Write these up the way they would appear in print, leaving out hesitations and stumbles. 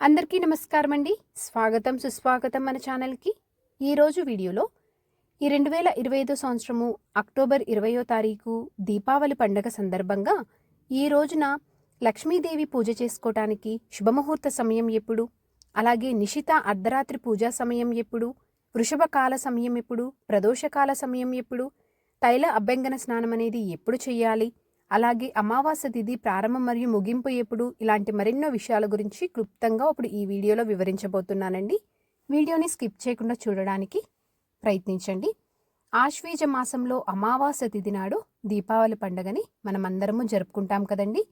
అందరికీ నమస్కారం అండి. స్వాగతం సుస్వాగతం మన ఛానల్కి. ఈరోజు వీడియోలో ఈ 2025 సంవత్సరము అక్టోబర్ 20వ తారీఖు దీపావళి పండుగ సందర్భంగా ఈ రోజున లక్ష్మీదేవి పూజ చేసుకోవటానికి శుభముహూర్త సమయం ఎప్పుడు, అలాగే నిశిత అర్ధరాత్రి పూజా సమయం ఎప్పుడు, వృషభ కాల సమయం ఎప్పుడు, ప్రదోషకాల సమయం ఎప్పుడు, తైల అభ్యంగన స్నానం అనేది ఎప్పుడు చేయాలి, అలాగే అమావాస్య తిథి ప్రారంభం మరియు ముగింపు ఎప్పుడు, ఇలాంటి మరెన్నో విషయాల గురించి క్లుప్తంగా ఇప్పుడు ఈ వీడియోలో వివరించబోతున్నానండి. వీడియోని స్కిప్ చేయకుండా చూడడానికి ప్రయత్నించండి. ఆశ్వీజ మాసంలో అమావాస్య తిథి నాడు దీపావళి పండుగని మనమందరము జరుపుకుంటాం కదండి.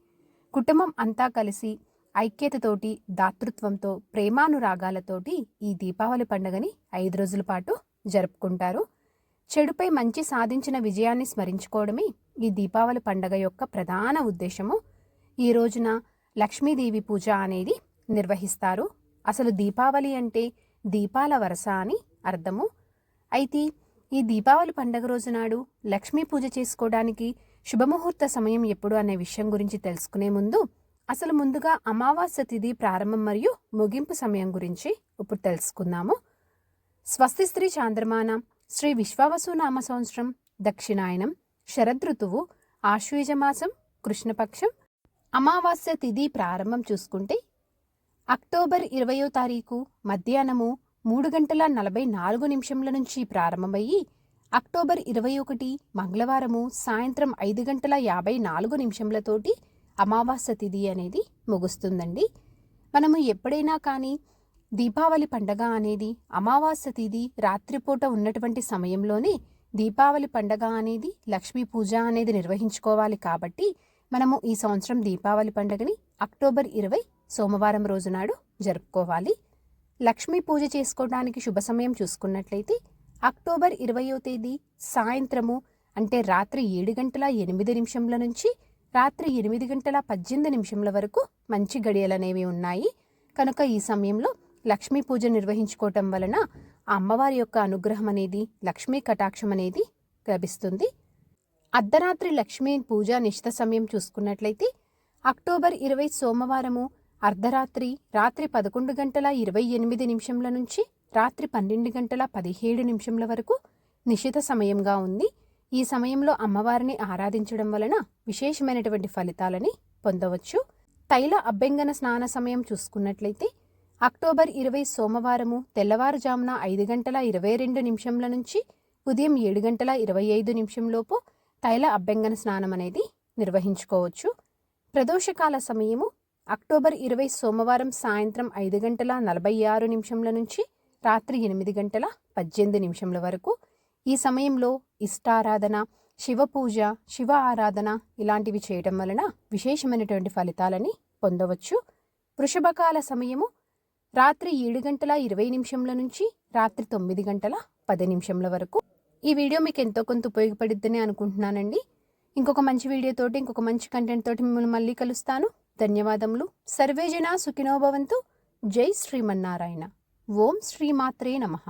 కుటుంబం అంతా కలిసి ఐక్యతతోటి, దాతృత్వంతో, ప్రేమానురాగాలతోటి ఈ దీపావళి పండుగని 5 రోజుల పాటు జరుపుకుంటారు. చెడుపై మంచి సాధించిన విజయాన్ని స్మరించుకోవడమే ఈ దీపావళి పండుగ యొక్క ప్రధాన ఉద్దేశము. ఈ రోజున లక్ష్మీదేవి పూజ అనేది నిర్వహిస్తారు. అసలు దీపావళి అంటే దీపాల వరస అని అర్థము. అయితే ఈ దీపావళి పండుగ రోజు నాడు లక్ష్మీ పూజ చేసుకోవడానికి శుభముహూర్త సమయం ఎప్పుడు అనే విషయం గురించి తెలుసుకునే ముందు అసలు ముందుగా అమావాస్య తిథి ప్రారంభం మరియు ముగింపు సమయం గురించి ఇప్పుడు తెలుసుకుందాము. స్వస్తి స్త్రీ చాంద్రమాన శ్రీ విశ్వావసునామ సంవత్సరం దక్షిణాయనం శరదృతువు ఆశ్వీజమాసం కృష్ణపక్షం అమావాస్య తిథి ప్రారంభం చూసుకుంటే అక్టోబర్ 20వ తారీఖు మధ్యాహ్నము 3:44 నుంచి ప్రారంభమయ్యి అక్టోబర్ 21 మంగళవారము సాయంత్రం 5:54 అమావాస్య తిథి అనేది ముగుస్తుందండి. మనము ఎప్పుడైనా కానీ దీపావళి పండగ అనేది అమావాస్య తిథి రాత్రిపూట ఉన్నటువంటి సమయంలోనే దీపావళి పండగ అనేది లక్ష్మీ పూజ అనేది నిర్వహించుకోవాలి. కాబట్టి మనము ఈ సంవత్సరం దీపావళి పండుగని అక్టోబర్ 20 సోమవారం రోజు నాడు జరుపుకోవాలి. లక్ష్మీ పూజ చేసుకోవడానికి శుభ సమయం చూసుకున్నట్లయితే అక్టోబర్ 20వ తేదీ సాయంత్రము అంటే రాత్రి 7:08 నుంచి రాత్రి 8:18 వరకు మంచి గడియలు అనేవి ఉన్నాయి. కనుక ఈ సమయంలో లక్ష్మీ పూజ నిర్వహించుకోవటం వలన ఆ అమ్మవారి యొక్క అనుగ్రహం అనేది, లక్ష్మీ కటాక్షం అనేది లభిస్తుంది. అర్ధరాత్రి లక్ష్మీ పూజ నిశ్చిత సమయం చూసుకున్నట్లయితే అక్టోబర్ 20 సోమవారము అర్ధరాత్రి రాత్రి 11:28 నుంచి రాత్రి 12:17 వరకు నిశ్చిత సమయంగా ఉంది. ఈ సమయంలో అమ్మవారిని ఆరాధించడం వలన విశేషమైనటువంటి ఫలితాలని పొందవచ్చు. తైల అభ్యంగన స్నాన సమయం చూసుకున్నట్లయితే అక్టోబర్ 20 సోమవారము తెల్లవారుజామున 5:22 నుంచి ఉదయం 7:25 లోపు తైల అభ్యంగన స్నానం అనేది నిర్వహించుకోవచ్చు. ప్రదోషకాల సమయము అక్టోబర్ 20 సోమవారం సాయంత్రం 5:46 నుంచి రాత్రి 8:18 వరకు. ఈ సమయంలో ఇష్టారాధన, శివ పూజ, శివ ఆరాధన ఇలాంటివి చేయటం వలన విశేషమైనటువంటి ఫలితాలని పొందవచ్చు. వృషభకాల సమయము రాత్రి 7:20 నుంచి రాత్రి 9:10 వరకు. ఈ వీడియో మీకు ఎంతో కొంత ఉపయోగపడిద్దని అనుకుంటున్నానండి. ఇంకొక మంచి వీడియోతోటి, ఇంకొక మంచి కంటెంట్ తోటి మిమ్మల్ని మళ్ళీ కలుస్తాను. ధన్యవాదములు. సర్వే జనా సుఖినో భవంతు. జై శ్రీమన్నారాయణ. ఓం శ్రీమాత్రే నమః.